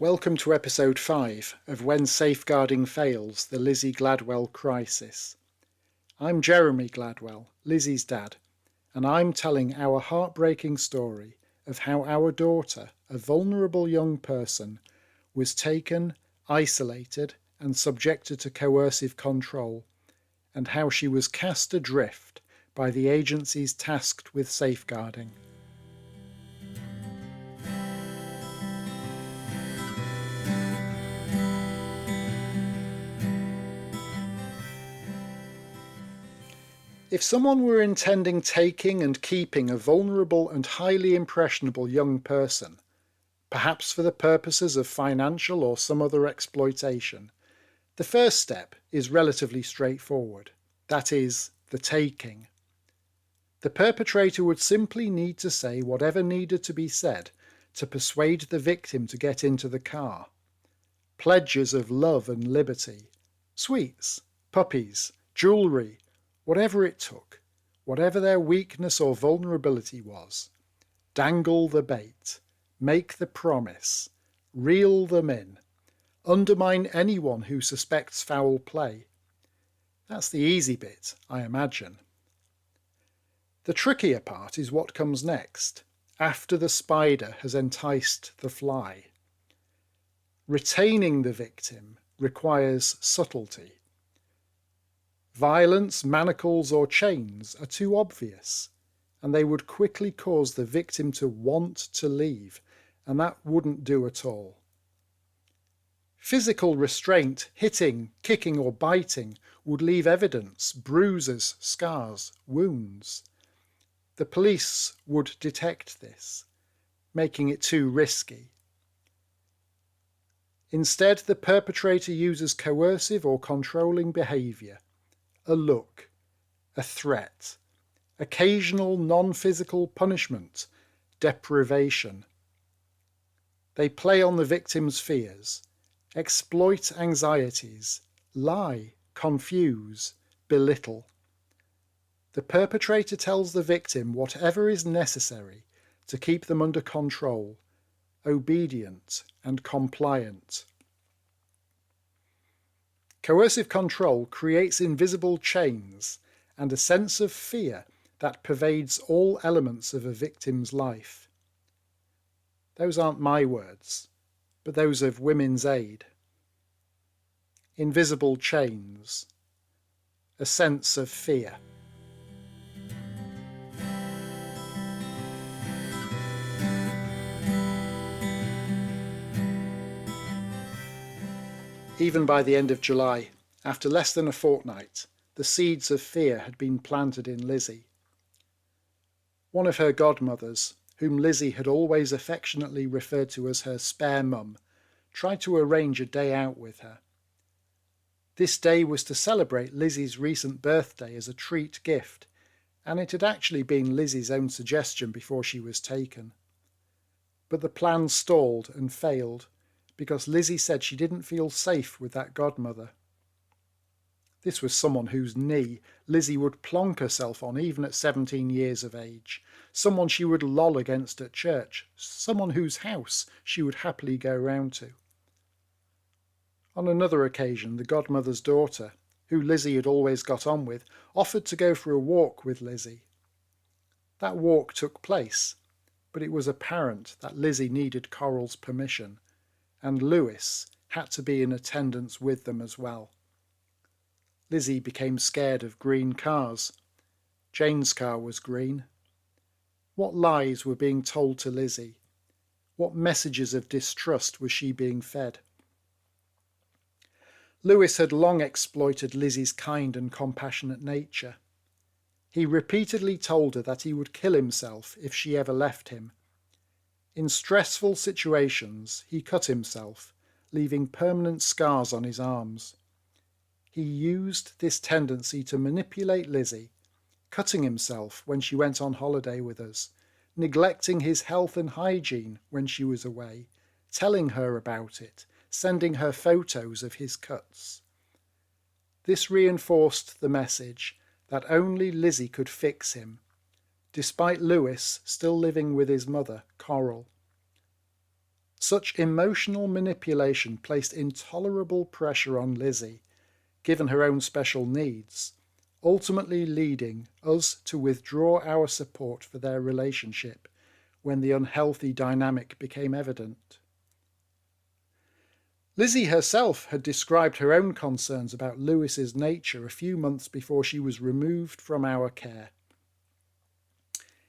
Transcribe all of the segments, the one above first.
Welcome to episode 5 of When Safeguarding Fails, the Lizzie Gladwell Crisis. I'm Jeremy Gladwell, Lizzie's dad, and I'm telling our heartbreaking story of how our daughter, a vulnerable young person, was taken, isolated and subjected to coercive control, and how she was cast adrift by the agencies tasked with safeguarding. If someone were intending taking and keeping a vulnerable and highly impressionable young person, perhaps for the purposes of financial or some other exploitation, the first step is relatively straightforward. That is, the taking. The perpetrator would simply need to say whatever needed to be said to persuade the victim to get into the car. Pledges of love and liberty, sweets, puppies, jewellery, whatever it took, whatever their weakness or vulnerability was. Dangle the bait, make the promise, reel them in, undermine anyone who suspects foul play. That's the easy bit, I imagine. The trickier part is what comes next, after the spider has enticed the fly. Retaining the victim requires subtlety. Violence, manacles or chains are too obvious, and they would quickly cause the victim to want to leave, and that wouldn't do at all. Physical restraint, hitting, kicking or biting would leave evidence, bruises, scars, wounds. The police would detect this, making it too risky. Instead, the perpetrator uses coercive or controlling behaviour. A look, a threat, occasional non-physical punishment, deprivation. They play on the victim's fears, exploit anxieties, lie, confuse, belittle. The perpetrator tells the victim whatever is necessary to keep them under control, obedient and compliant. Coercive control creates invisible chains and a sense of fear that pervades all elements of a victim's life. Those aren't my words, but those of Women's Aid. Invisible chains, a sense of fear. Even by the end of July, after less than a fortnight, the seeds of fear had been planted in Lizzie. One of her godmothers, whom Lizzie had always affectionately referred to as her spare mum, tried to arrange a day out with her. This day was to celebrate Lizzie's recent birthday as a treat gift, and it had actually been Lizzie's own suggestion before she was taken. But the plan stalled and failed, because Lizzie said she didn't feel safe with that godmother. This was someone whose knee Lizzie would plonk herself on even at 17 years of age, someone she would loll against at church, someone whose house she would happily go round to. On another occasion, the godmother's daughter, who Lizzie had always got on with, offered to go for a walk with Lizzie. That walk took place, but it was apparent that Lizzie needed Coral's permission, and Lewis had to be in attendance with them as well. Lizzie became scared of green cars. Jane's car was green. What lies were being told to Lizzie? What messages of distrust was she being fed? Lewis had long exploited Lizzie's kind and compassionate nature. He repeatedly told her that he would kill himself if she ever left him. In stressful situations, he cut himself, leaving permanent scars on his arms. He used this tendency to manipulate Lizzie, cutting himself when she went on holiday with us, neglecting his health and hygiene when she was away, telling her about it, sending her photos of his cuts. This reinforced the message that only Lizzie could fix him, despite Lewis still living with his mother, Coral. Such emotional manipulation placed intolerable pressure on Lizzie, given her own special needs, ultimately leading us to withdraw our support for their relationship when the unhealthy dynamic became evident. Lizzie herself had described her own concerns about Lewis's nature a few months before she was removed from our care.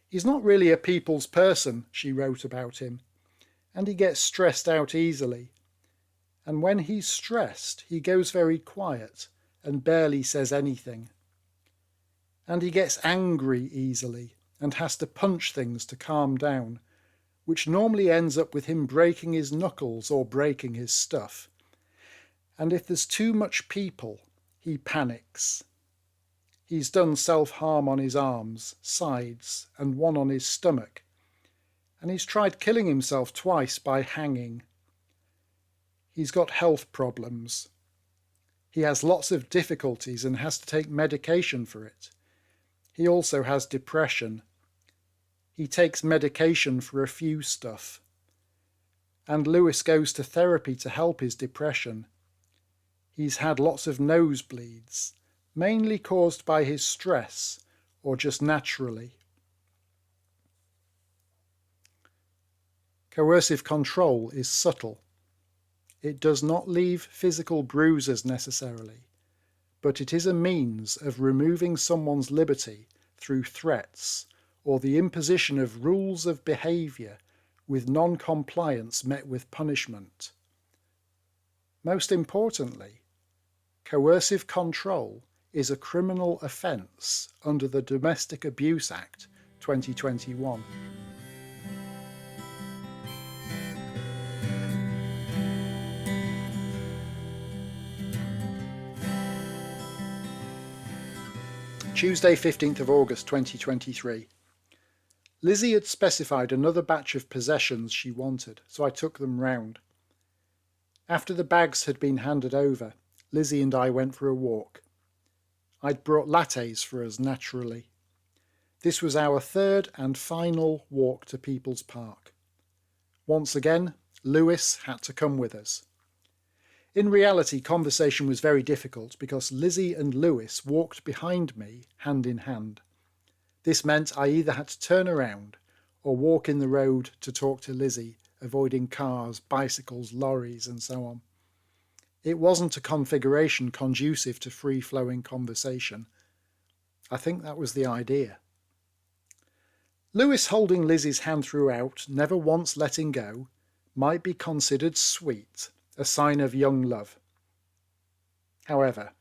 "He's not really a people's person," she wrote about him, "and he gets stressed out easily. And when he's stressed, he goes very quiet and barely says anything. And he gets angry easily and has to punch things to calm down, which normally ends up with him breaking his knuckles or breaking his stuff. And if there's too much people, he panics. He's done self-harm on his arms, sides, and one on his stomach. And he's tried killing himself twice by hanging. He's got health problems. He has lots of difficulties and has to take medication for it. He also has depression. He takes medication for a few stuff. And Lewis goes to therapy to help his depression. He's had lots of nosebleeds, mainly caused by his stress or just naturally." Coercive control is subtle. It does not leave physical bruises necessarily, but it is a means of removing someone's liberty through threats or the imposition of rules of behaviour with non-compliance met with punishment. Most importantly, coercive control is a criminal offence under the Domestic Abuse Act 2021. Tuesday, 15th of August 2023. Lizzie had specified another batch of possessions she wanted, so I took them round. After the bags had been handed over, Lizzie and I went for a walk. I'd brought lattes for us naturally. This was our third and final walk to People's Park. Once again, Lewis had to come with us. In reality, conversation was very difficult because Lizzie and Lewis walked behind me hand in hand. This meant I either had to turn around or walk in the road to talk to Lizzie, avoiding cars, bicycles, lorries and so on. It wasn't a configuration conducive to free-flowing conversation. I think that was the idea. Lewis holding Lizzie's hand throughout, never once letting go, might be considered sweet, a sign of young love. However,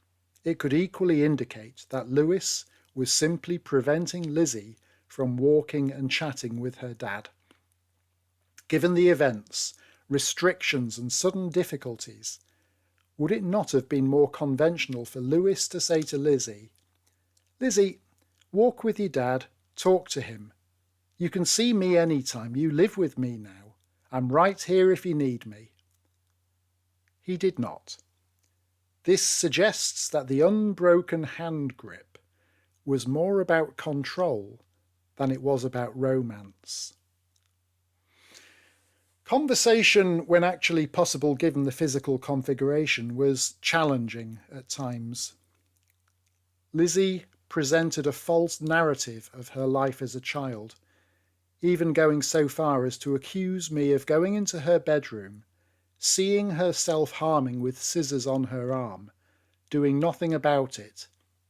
it could equally indicate that Lewis was simply preventing Lizzie from walking and chatting with her dad. Given the events, restrictions and sudden difficulties, would it not have been more conventional for Lewis to say to Lizzie, "Lizzie, walk with your dad, talk to him. You can see me anytime, you live with me now. I'm right here if you need me." He did not. This suggests that the unbroken hand grip was more about control than it was about romance. Conversation, when actually possible given the physical configuration, was challenging at times. Lizzie presented a false narrative of her life as a child, even going so far as to accuse me of going into her bedroom, seeing her self-harming with scissors on her arm, doing nothing about it,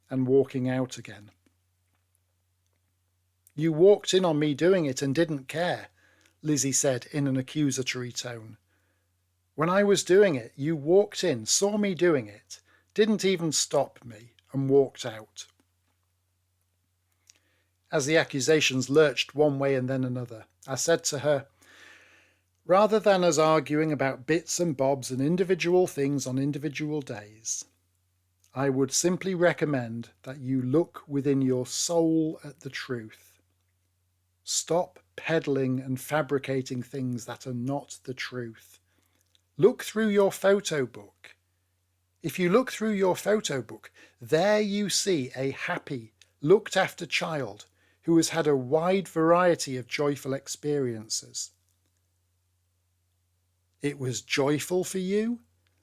and walking out again. "You walked in on me doing it and didn't care," Lizzie said in an accusatory tone. "When I was doing it, you walked in, saw me doing it, didn't even stop me, and walked out." As the accusations lurched one way and then another, I said to her, "Rather than us arguing about bits and bobs and individual things on individual days, I would simply recommend that you look within your soul at the truth. Stop peddling and fabricating things that are not the truth. Look through your photo book. If you look through your photo book, there you see a happy, looked after child who has had a wide variety of joyful experiences. It was joyful for you?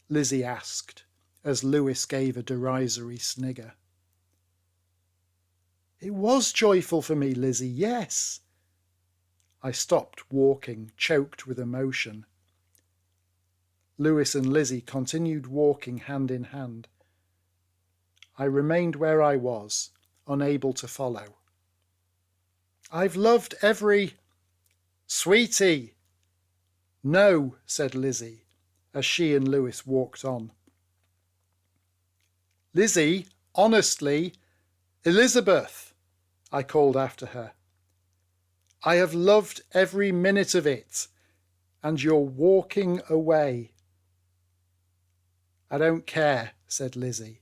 Lizzie asked, as Lewis gave a derisory snigger. It was joyful for me, Lizzie, yes. I stopped walking, choked with emotion. Lewis and Lizzie continued walking hand in hand. I remained where I was, unable to follow. I've loved every... Sweetie! No, said Lizzie, as she and Lewis walked on. Lizzie, honestly, Elizabeth, I called after her. I have loved every minute of it, and you're walking away. I don't care, said Lizzie.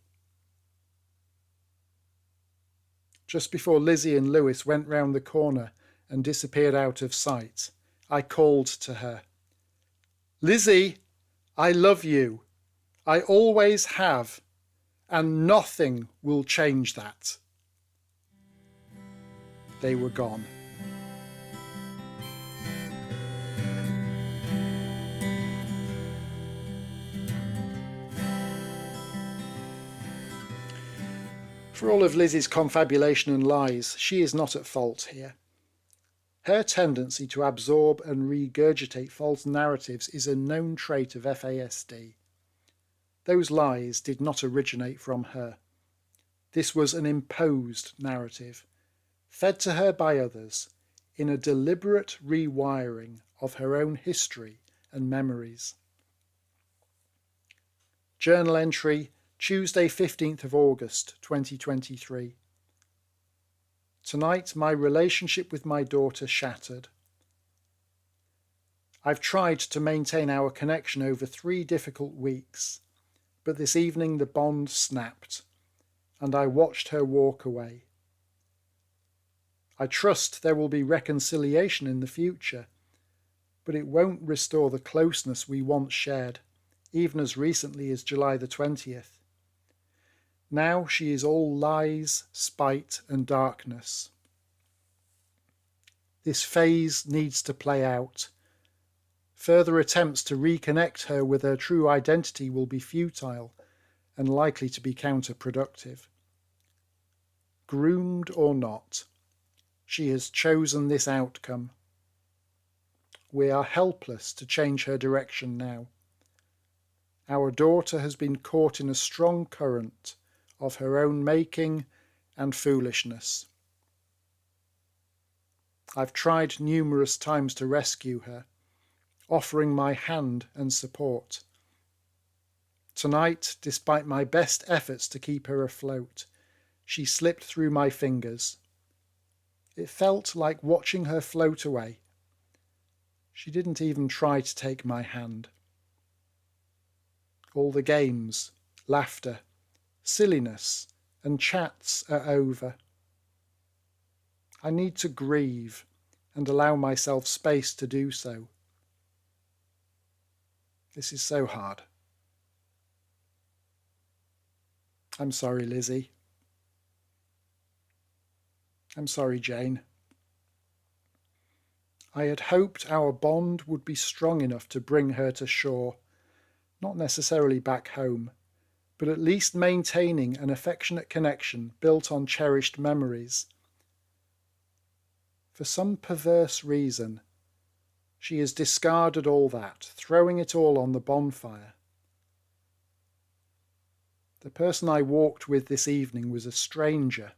Just before Lizzie and Lewis went round the corner and disappeared out of sight, I called to her. Lizzie, I love you. I always have, and nothing will change that. They were gone. For all of Lizzie's confabulation and lies, she is not at fault here. Her tendency to absorb and regurgitate false narratives is a known trait of FASD. Those lies did not originate from her. This was an imposed narrative, fed to her by others, in a deliberate rewiring of her own history and memories. Journal entry, Tuesday 15th of August 2023. Tonight my relationship with my daughter shattered. I've tried to maintain our connection over 3 difficult weeks, but this evening the bond snapped, and I watched her walk away. I trust there will be reconciliation in the future, but it won't restore the closeness we once shared, even as recently as July the 20th. Now she is all lies, spite, and darkness. This phase needs to play out. Further attempts to reconnect her with her true identity will be futile and likely to be counterproductive. Groomed or not, she has chosen this outcome. We are helpless to change her direction now. Our daughter has been caught in a strong current of her own making and foolishness. I've tried numerous times to rescue her, offering my hand and support. Tonight, despite my best efforts to keep her afloat, she slipped through my fingers. It felt like watching her float away. She didn't even try to take my hand. All the games, laughter, silliness, and chats are over. I need to grieve and allow myself space to do so. This is so hard. I'm sorry, Lizzie. I'm sorry, Jane. I had hoped our bond would be strong enough to bring her to shore, not necessarily back home, but at least maintaining an affectionate connection built on cherished memories. For some perverse reason, she has discarded all that, throwing it all on the bonfire. The person I walked with this evening was a stranger,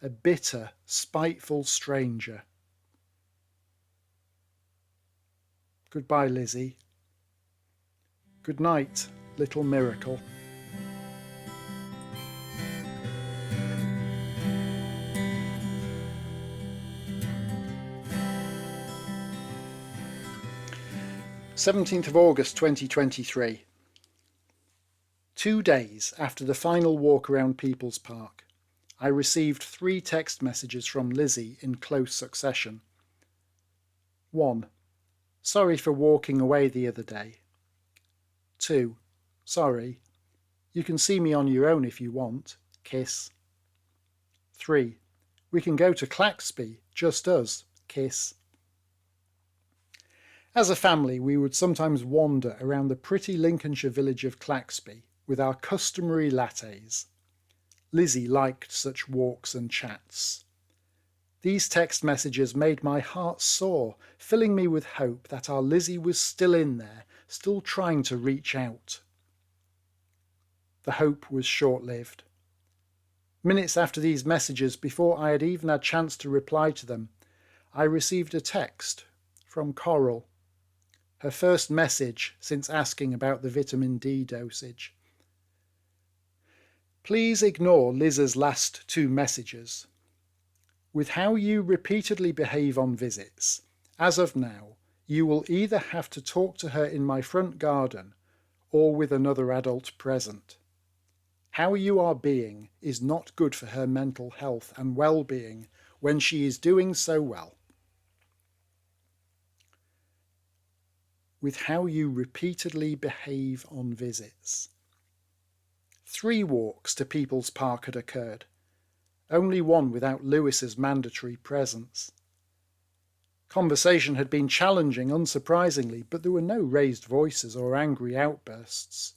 a bitter, spiteful stranger. Goodbye, Lizzie. Good night, little miracle. Seventeenth of August 2023. 2 days after the final walk around People's Park, I received 3 text messages from Lizzie in close succession. 1. Sorry for walking away the other day. 2. Sorry. You can see me on your own if you want. Kiss. 3. We can go to Claxby, just us. Kiss. As a family, we would sometimes wander around the pretty Lincolnshire village of Claxby with our customary lattes. Lizzie liked such walks and chats. These text messages made my heart soar, filling me with hope that our Lizzie was still in there, still trying to reach out. The hope was short-lived. Minutes after these messages, before I had even had a chance to reply to them, I received a text from Coral, her first message since asking about the vitamin D dosage. Please ignore Liz's last 2 messages. With how you repeatedly behave on visits, as of now, you will either have to talk to her in my front garden or with another adult present. How you are being is not good for her mental health and well-being when she is doing so well. With how you repeatedly behave on visits. 3 walks to People's Park had occurred, only one without Lewis's mandatory presence. Conversation had been challenging, unsurprisingly, but there were no raised voices or angry outbursts.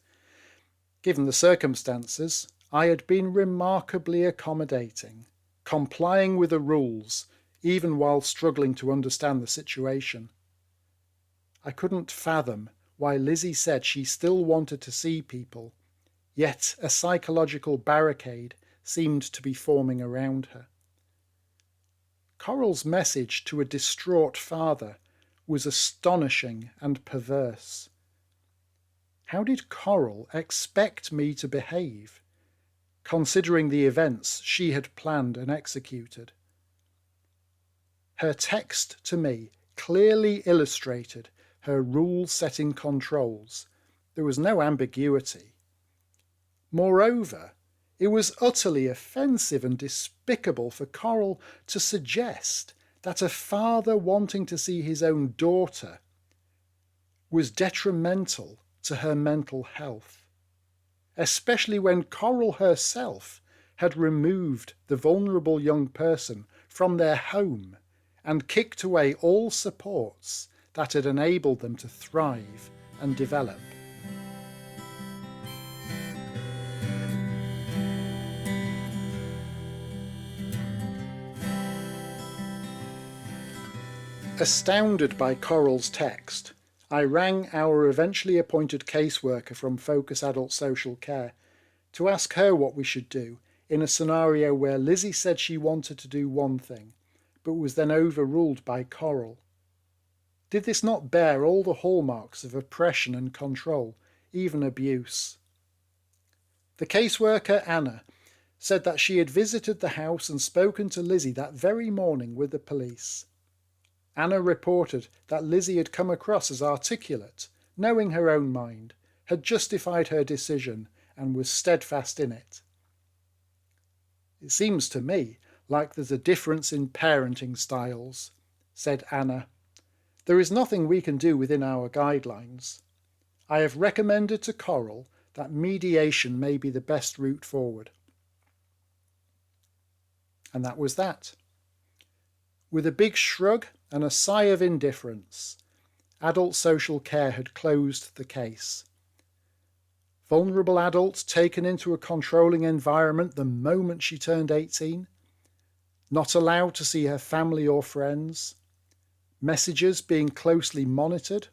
Given the circumstances, I had been remarkably accommodating, complying with the rules, even while struggling to understand the situation. I couldn't fathom why Lizzie said she still wanted to see people, yet a psychological barricade seemed to be forming around her. Coral's message to a distraught father was astonishing and perverse. How did Coral expect me to behave, considering the events she had planned and executed? Her text to me clearly illustrated her rule-setting controls. There was no ambiguity. Moreover, it was utterly offensive and despicable for Coral to suggest that a father wanting to see his own daughter was detrimental to her mental health, especially when Coral herself had removed the vulnerable young person from their home and kicked away all supports that had enabled them to thrive and develop. Astounded by Coral's text, I rang our eventually appointed caseworker from Focus Adult Social Care to ask her what we should do in a scenario where Lizzie said she wanted to do one thing, but was then overruled by Coral. Did this not bear all the hallmarks of oppression and control, even abuse? The caseworker, Anna, said that she had visited the house and spoken to Lizzie that very morning with the police. Anna reported that Lizzie had come across as articulate, knowing her own mind, had justified her decision, and was steadfast in it. It seems to me like there's a difference in parenting styles, said Anna. There is nothing we can do within our guidelines. I have recommended to Coral that mediation may be the best route forward. And that was that. With a big shrug and a sigh of indifference, Adult Social Care had closed the case. Vulnerable adult taken into a controlling environment the moment she turned 18, not allowed to see her family or friends, messages being closely monitored,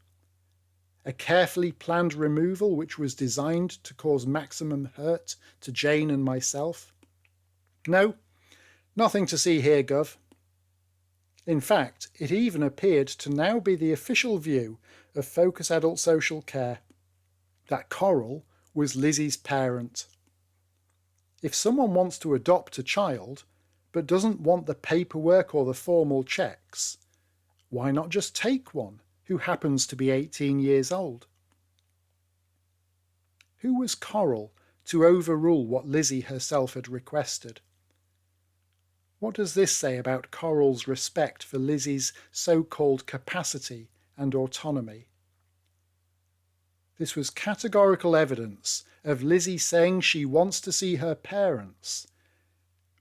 a carefully planned removal which was designed to cause maximum hurt to Jane and myself. No, nothing to see here, Gov. In fact, it even appeared to now be the official view of Focus Adult Social Care that Coral was Lizzie's parent. If someone wants to adopt a child but doesn't want the paperwork or the formal checks, why not just take one who happens to be 18 years old? Who was Coral to overrule what Lizzie herself had requested? What does this say about Coral's respect for Lizzie's so-called capacity and autonomy? This was categorical evidence of Lizzie saying she wants to see her parents,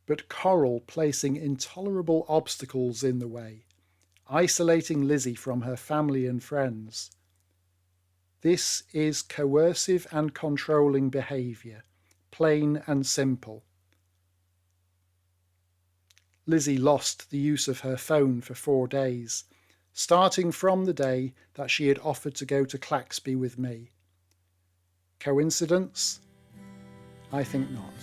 but Coral placing intolerable obstacles in the way, isolating Lizzie from her family and friends. This is coercive and controlling behaviour, plain and simple. Lizzie lost the use of her phone for 4 days, starting from the day that she had offered to go to Claxby with me. Coincidence? I think not.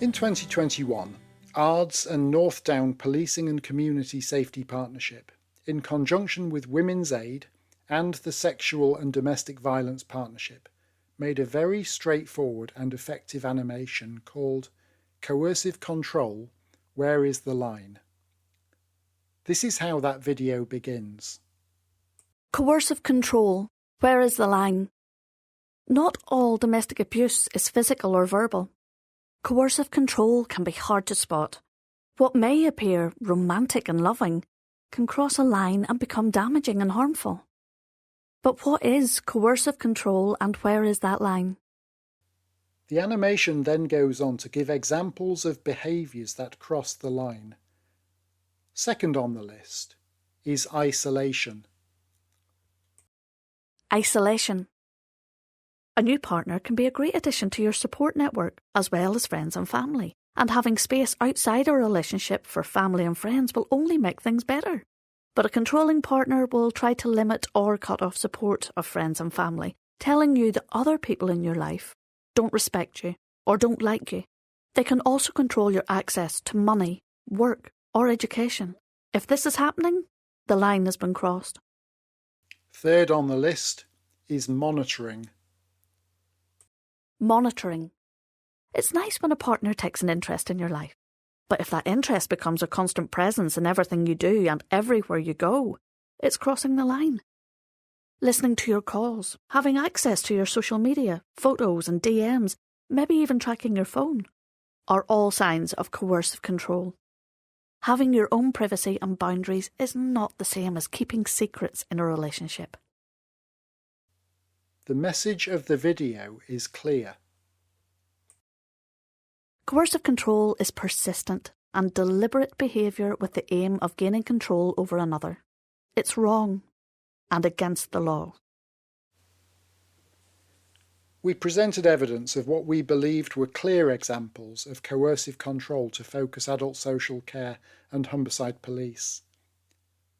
In 2021, ARDS and North Down Policing and Community Safety Partnership, in conjunction with Women's Aid and the Sexual and Domestic Violence Partnership, made a very straightforward and effective animation called Coercive Control, Where is the Line? This is how that video begins. Coercive control, where is the line? Not all domestic abuse is physical or verbal. Coercive control can be hard to spot. What may appear romantic and loving can cross a line and become damaging and harmful. But what is coercive control and where is that line? The animation then goes on to give examples of behaviours that cross the line. Second on the list is isolation. Isolation. A new partner can be a great addition to your support network, as well as friends and family, and having space outside a relationship for family and friends will only make things better. But a controlling partner will try to limit or cut off support of friends and family, telling you that other people in your life don't respect you or don't like you. They can also control your access to money, work, or education. If this is happening, the line has been crossed. Third on the list is monitoring. Monitoring. It's nice when a partner takes an interest in your life. But if that interest becomes a constant presence in everything you do and everywhere you go, it's crossing the line. Listening to your calls, having access to your social media, photos and DMs, maybe even tracking your phone, are all signs of coercive control. Having your own privacy and boundaries is not the same as keeping secrets in a relationship. The message of the video is clear. Coercive control is persistent and deliberate behaviour with the aim of gaining control over another. It's wrong and against the law. We presented evidence of what we believed were clear examples of coercive control to Focus Adult Social Care and Humberside Police.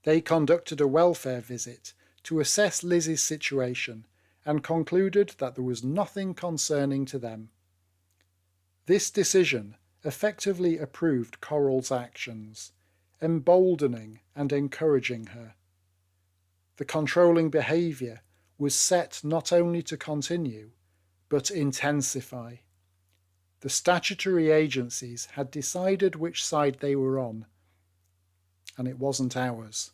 They conducted a welfare visit to assess Lizzie's situation and concluded that there was nothing concerning to them. This decision effectively approved Coral's actions, emboldening and encouraging her. The controlling behaviour was set not only to continue, but intensify. The statutory agencies had decided which side they were on, and it wasn't ours.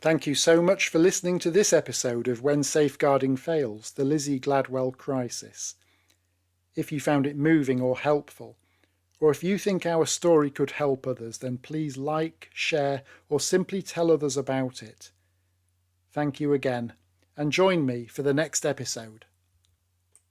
Thank you so much for listening to this episode of When Safeguarding Fails, the Lizzie Gladwell Crisis. If you found it moving or helpful, or if you think our story could help others, then please like, share, or simply tell others about it. Thank you again, and join me for the next episode.